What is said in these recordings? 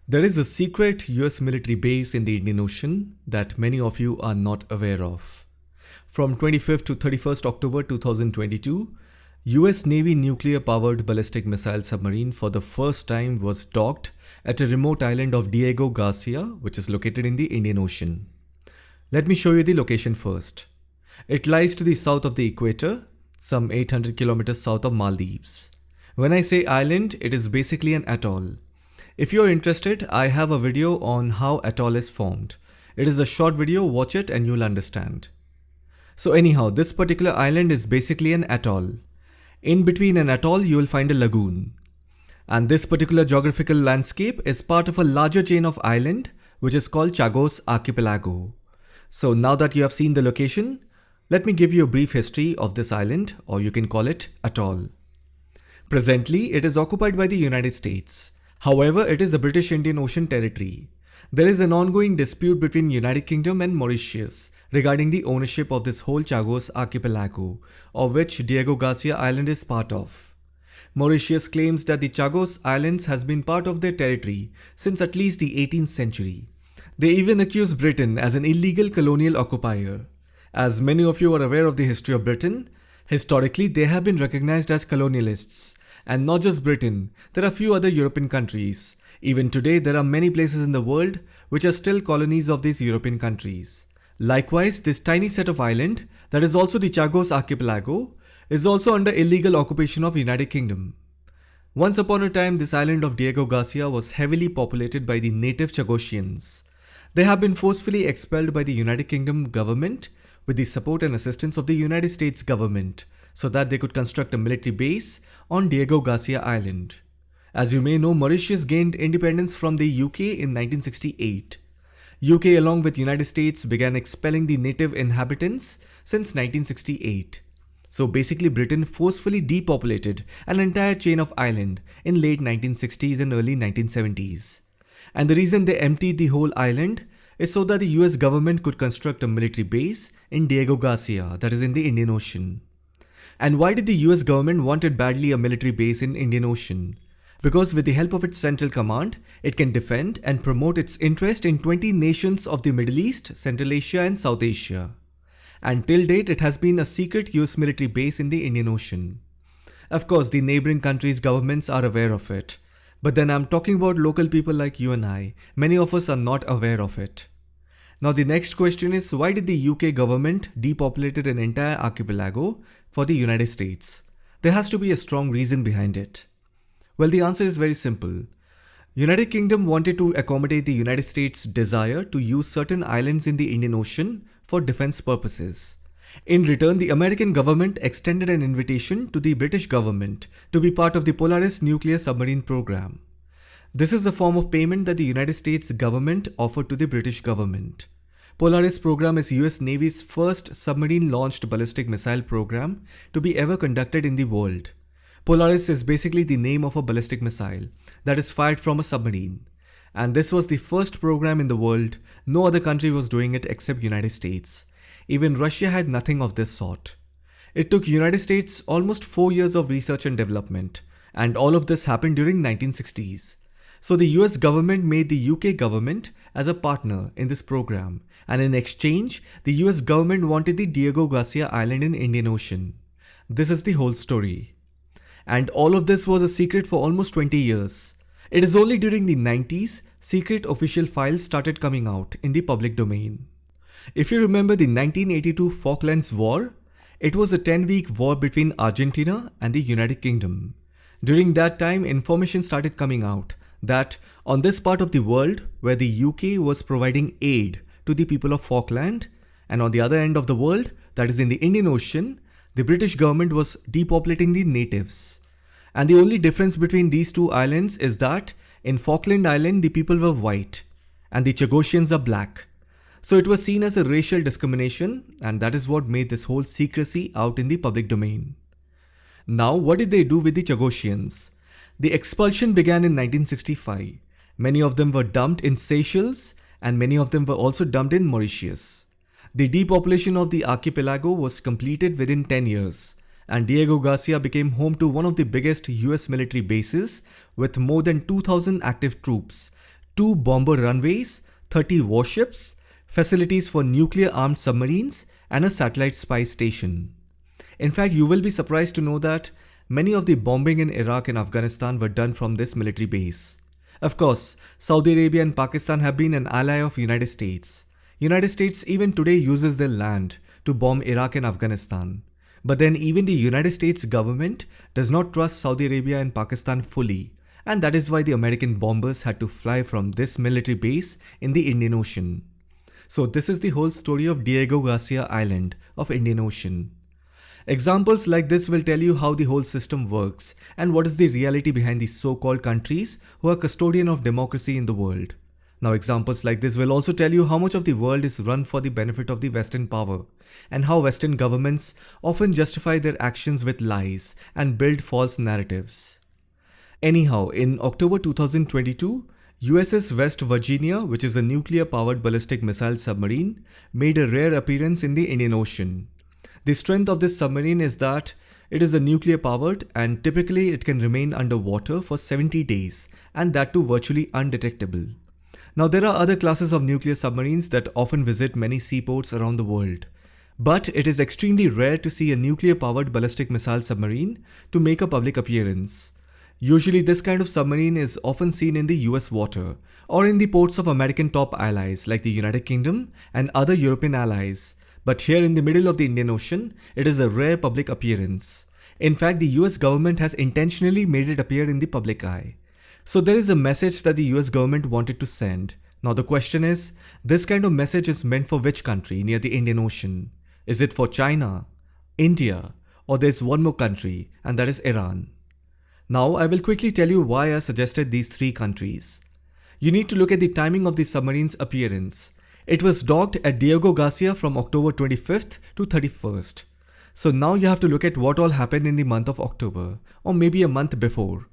There is a secret US military base in the Indian Ocean that many of you are not aware of. From 25th to 31st October 2022, US Navy nuclear-powered ballistic missile submarine for the first time was docked at a remote island of Diego Garcia, which is located in the Indian Ocean. Let me show you the location first. It lies to the south of the equator, some 800 kilometers south of Maldives. When I say island, it is basically an atoll. If you're interested, I have a video on how atoll is formed. It is a short video, watch it and you'll understand. So anyhow, this particular island is basically an atoll. In between an atoll, you will find a lagoon. And this particular geographical landscape is part of a larger chain of island, which is called Chagos Archipelago. So now that you have seen the location, let me give you a brief history of this island, or you can call it atoll. Presently, it is occupied by the United States. However, it is a British Indian Ocean territory. There is an ongoing dispute between United Kingdom and Mauritius regarding the ownership of this whole Chagos Archipelago, of which Diego Garcia Island is part of. Mauritius claims that the Chagos Islands has been part of their territory since at least the 18th century. They even accuse Britain as an illegal colonial occupier. As many of you are aware of the history of Britain, historically they have been recognized as colonialists. And not just Britain, there are few other European countries. Even today, there are many places in the world which are still colonies of these European countries. Likewise, this tiny set of island, that is also the Chagos Archipelago, is also under illegal occupation of United Kingdom. Once upon a time, this island of Diego Garcia was heavily populated by the native Chagosians. They have been forcefully expelled by the United Kingdom government with the support and assistance of the United States government, so that they could construct a military base on Diego Garcia Island. As you may know, Mauritius gained independence from the UK in 1968. UK along with United States began expelling the native inhabitants since 1968. So basically Britain forcefully depopulated an entire chain of island in late 1960s and early 1970s. And the reason they emptied the whole island is so that the US government could construct a military base in Diego Garcia, that is in the Indian Ocean. And why did the US government wanted badly a military base in Indian Ocean? Because with the help of its central command, it can defend and promote its interest in 20 nations of the Middle East, Central Asia and South Asia. And till date, it has been a secret US military base in the Indian Ocean. Of course, the neighboring countries' governments are aware of it. But then I'm talking about local people like you and I. Many of us are not aware of it. Now the next question is, why did the UK government depopulated an entire archipelago for the United States? There has to be a strong reason behind it. Well, the answer is very simple. United Kingdom wanted to accommodate the United States' desire to use certain islands in the Indian Ocean for defense purposes. In return, the American government extended an invitation to the British government to be part of the Polaris Nuclear Submarine program. This is a form of payment that the United States government offered to the British government. Polaris program is US Navy's first submarine-launched ballistic missile program to be ever conducted in the world. Polaris is basically the name of a ballistic missile that is fired from a submarine. And this was the first program in the world. No other country was doing it except United States. Even Russia had nothing of this sort. It took United States almost 4 years of research and development, and all of this happened during 1960s. So the US government made the UK government as a partner in this program, and in exchange, the US government wanted the Diego Garcia Island in Indian Ocean. This is the whole story. And all of this was a secret for almost 20 years. It is only during the 90s, secret official files started coming out in the public domain. If you remember the 1982 Falklands War, it was a 10-week war between Argentina and the United Kingdom. During that time, information started coming out that on this part of the world where the UK was providing aid to the people of Falkland, and on the other end of the world, that is in the Indian Ocean, the British government was depopulating the natives. And the only difference between these two islands is that in Falkland Island the people were white and the Chagosians are black. So it was seen as a racial discrimination, and that is what made this whole secrecy out in the public domain. Now, what did they do with the Chagosians? The expulsion began in 1965. Many of them were dumped in Seychelles and many of them were also dumped in Mauritius. The depopulation of the archipelago was completed within 10 years, and Diego Garcia became home to one of the biggest US military bases with more than 2,000 active troops, 2 bomber runways, 30 warships, facilities for nuclear-armed submarines, and a satellite spy station. In fact, you will be surprised to know that many of the bombing in Iraq and Afghanistan were done from this military base. Of course, Saudi Arabia and Pakistan have been an ally of United States. United States even today uses their land to bomb Iraq and Afghanistan. But then even the United States government does not trust Saudi Arabia and Pakistan fully, and that is why the American bombers had to fly from this military base in the Indian Ocean. So this is the whole story of Diego Garcia Island of Indian Ocean. Examples like this will tell you how the whole system works and what is the reality behind these so-called countries who are custodian of democracy in the world. Now examples like this will also tell you how much of the world is run for the benefit of the Western power and how Western governments often justify their actions with lies and build false narratives. Anyhow, in October 2022, USS West Virginia, which is a nuclear-powered ballistic missile submarine, made a rare appearance in the Indian Ocean. The strength of this submarine is that it is a nuclear-powered and typically it can remain underwater for 70 days and that too virtually undetectable. Now there are other classes of nuclear submarines that often visit many seaports around the world. But it is extremely rare to see a nuclear-powered ballistic missile submarine to make a public appearance. Usually this kind of submarine is often seen in the US water or in the ports of American top allies like the United Kingdom and other European allies. But here in the middle of the Indian Ocean, it is a rare public appearance. In fact, the US government has intentionally made it appear in the public eye. So there is a message that the US government wanted to send. Now the question is, this kind of message is meant for which country near the Indian Ocean? Is it for China, India, or there's one more country, and that is Iran? Now I will quickly tell you why I suggested these 3 countries. You need to look at the timing of the submarine's appearance. It was docked at Diego Garcia from October 25th to 31st. So now you have to look at what all happened in the month of October, or maybe a month before.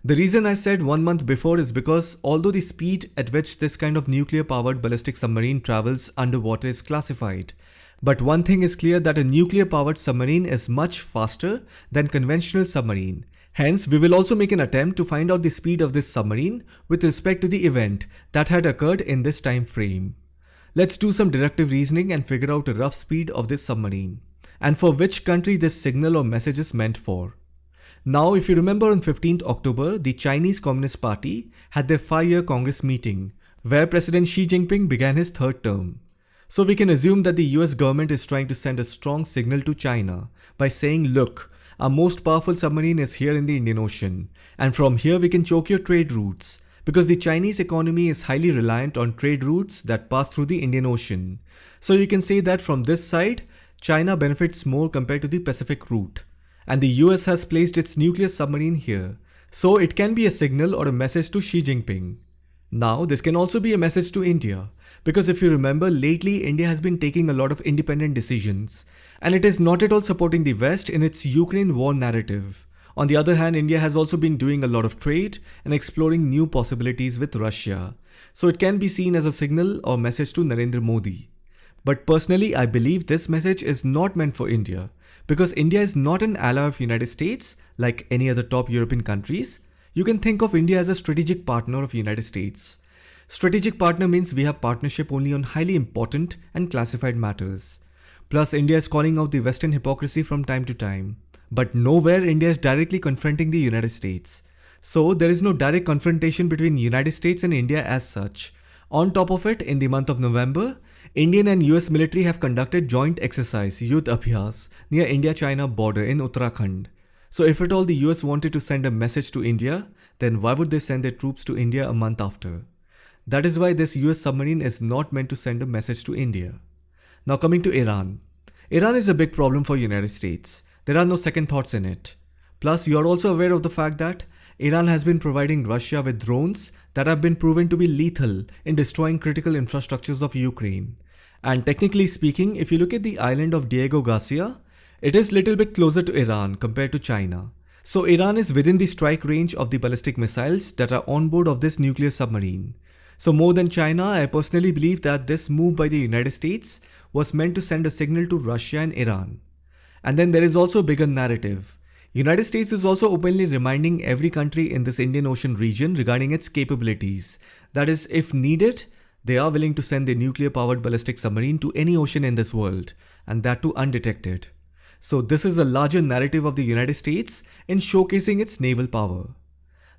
The reason I said 1 month before is because although the speed at which this kind of nuclear-powered ballistic submarine travels underwater is classified, but one thing is clear that a nuclear-powered submarine is much faster than conventional submarine. Hence, we will also make an attempt to find out the speed of this submarine with respect to the event that had occurred in this time frame. Let's do some deductive reasoning and figure out a rough speed of this submarine and for which country this signal or message is meant for. Now, if you remember on 15th October, the Chinese Communist Party had their 5-year Congress meeting where President Xi Jinping began his 3rd term. So we can assume that the US government is trying to send a strong signal to China by saying, look, our most powerful submarine is here in the Indian Ocean and from here we can choke your trade routes. Because the Chinese economy is highly reliant on trade routes that pass through the Indian Ocean. So you can say that from this side, China benefits more compared to the Pacific route. And the US has placed its nuclear submarine here. So it can be a signal or a message to Xi Jinping. Now this can also be a message to India. Because if you remember, lately India has been taking a lot of independent decisions. And it is not at all supporting the West in its Ukraine war narrative. On the other hand, India has also been doing a lot of trade and exploring new possibilities with Russia. So it can be seen as a signal or message to Narendra Modi. But personally, I believe this message is not meant for India because India is not an ally of United States like any other top European countries. You can think of India as a strategic partner of United States. Strategic partner means we have partnership only on highly important and classified matters. Plus, India is calling out the Western hypocrisy from time to time. But nowhere India is directly confronting the United States. So there is no direct confrontation between United States and India as such. On top of it, in the month of November, Indian and US military have conducted joint exercise Yudh Abhyas near India-China border in Uttarakhand. So if at all the US wanted to send a message to India, then why would they send their troops to India a month after? That is why this US submarine is not meant to send a message to India. Now coming to Iran. Iran is a big problem for United States. There are no second thoughts in it. Plus, you are also aware of the fact that Iran has been providing Russia with drones that have been proven to be lethal in destroying critical infrastructures of Ukraine. And technically speaking, if you look at the island of Diego Garcia, it is little bit closer to Iran compared to China. So Iran is within the strike range of the ballistic missiles that are on board of this nuclear submarine. So more than China, I personally believe that this move by the United States was meant to send a signal to Russia and Iran. And then there is also a bigger narrative. United States is also openly reminding every country in this Indian Ocean region regarding its capabilities. That is, if needed, they are willing to send a nuclear-powered ballistic submarine to any ocean in this world, and that too undetected. So this is a larger narrative of the United States in showcasing its naval power.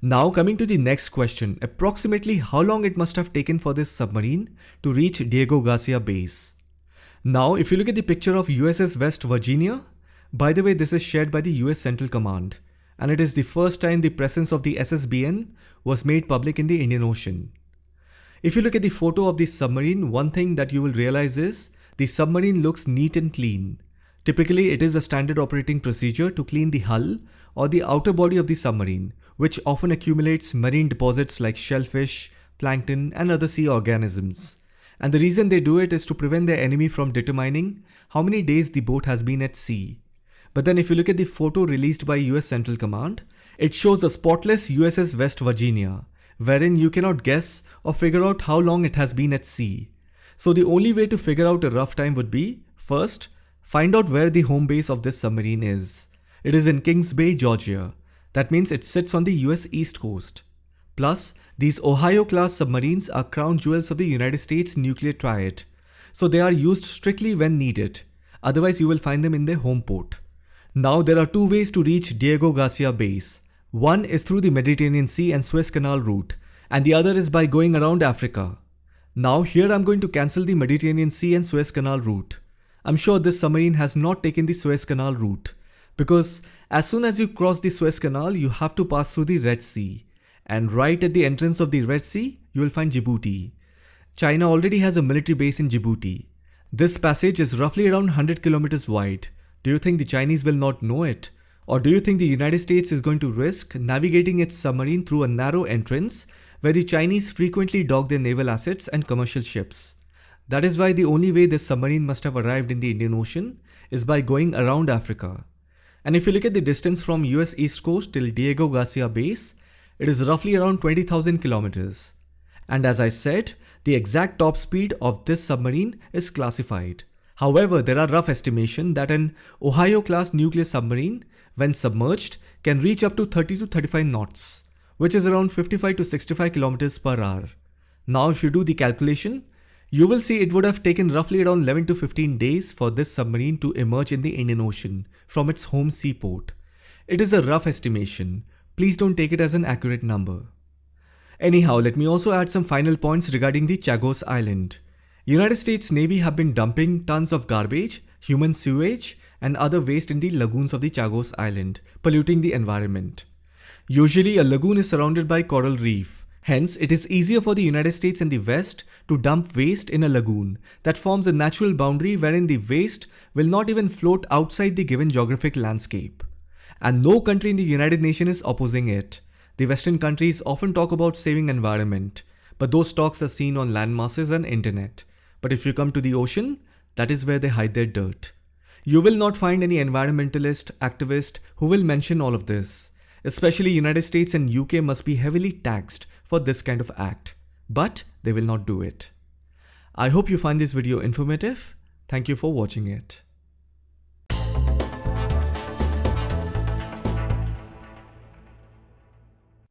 Now coming to the next question, approximately how long it must have taken for this submarine to reach Diego Garcia base? Now if you look at the picture of USS West Virginia, by the way, this is shared by the US Central Command, and it is the first time the presence of the SSBN was made public in the Indian Ocean. If you look at the photo of the submarine, one thing that you will realize is the submarine looks neat and clean. Typically, it is a standard operating procedure to clean the hull or the outer body of the submarine, which often accumulates marine deposits like shellfish, plankton, and other sea organisms. And the reason they do it is to prevent their enemy from determining how many days the boat has been at sea. But then if you look at the photo released by US Central Command, it shows a spotless USS West Virginia, wherein you cannot guess or figure out how long it has been at sea. So the only way to figure out a rough time would be, first, find out where the home base of this submarine is. It is in Kings Bay, Georgia. That means it sits on the US East Coast. Plus, these Ohio-class submarines are crown jewels of the United States nuclear triad. So they are used strictly when needed. Otherwise, you will find them in their home port. Now there are two ways to reach Diego Garcia base. One is through the Mediterranean Sea and Suez Canal route, and the other is by going around Africa. Now here I'm going to cancel the Mediterranean Sea and Suez Canal route. I'm sure this submarine has not taken the Suez Canal route, because as soon as you cross the Suez Canal, you have to pass through the Red Sea. And right at the entrance of the Red Sea, you will find Djibouti. China already has a military base in Djibouti. This passage is roughly around 100 kilometers wide. Do you think the Chinese will not know it? Or do you think the United States is going to risk navigating its submarine through a narrow entrance where the Chinese frequently dock their naval assets and commercial ships? That is why the only way this submarine must have arrived in the Indian Ocean is by going around Africa. And if you look at the distance from US East Coast till Diego Garcia base, it is roughly around 20,000 kilometers. And as I said, the exact top speed of this submarine is classified. However, there are rough estimations that an Ohio-class nuclear submarine, when submerged, can reach up to 30 to 35 knots, which is around 55 to 65 kilometers per hour. Now, if you do the calculation, you will see it would have taken roughly around 11 to 15 days for this submarine to emerge in the Indian Ocean from its home seaport. It is a rough estimation. Please don't take it as an accurate number. Anyhow, let me also add some final points regarding the Chagos Island. United States Navy have been dumping tons of garbage, human sewage, and other waste in the lagoons of the Chagos Island, polluting the environment. Usually, a lagoon is surrounded by coral reef. Hence, it is easier for the United States and the West to dump waste in a lagoon that forms a natural boundary wherein the waste will not even float outside the given geographic landscape. And no country in the United Nations is opposing it. The Western countries often talk about saving environment, but those talks are seen on land masses and internet. But if you come to the ocean, that is where they hide their dirt. You will not find any environmentalist, activist who will mention all of this. Especially United States and UK must be heavily taxed for this kind of act. But they will not do it. I hope you find this video informative. Thank you for watching it.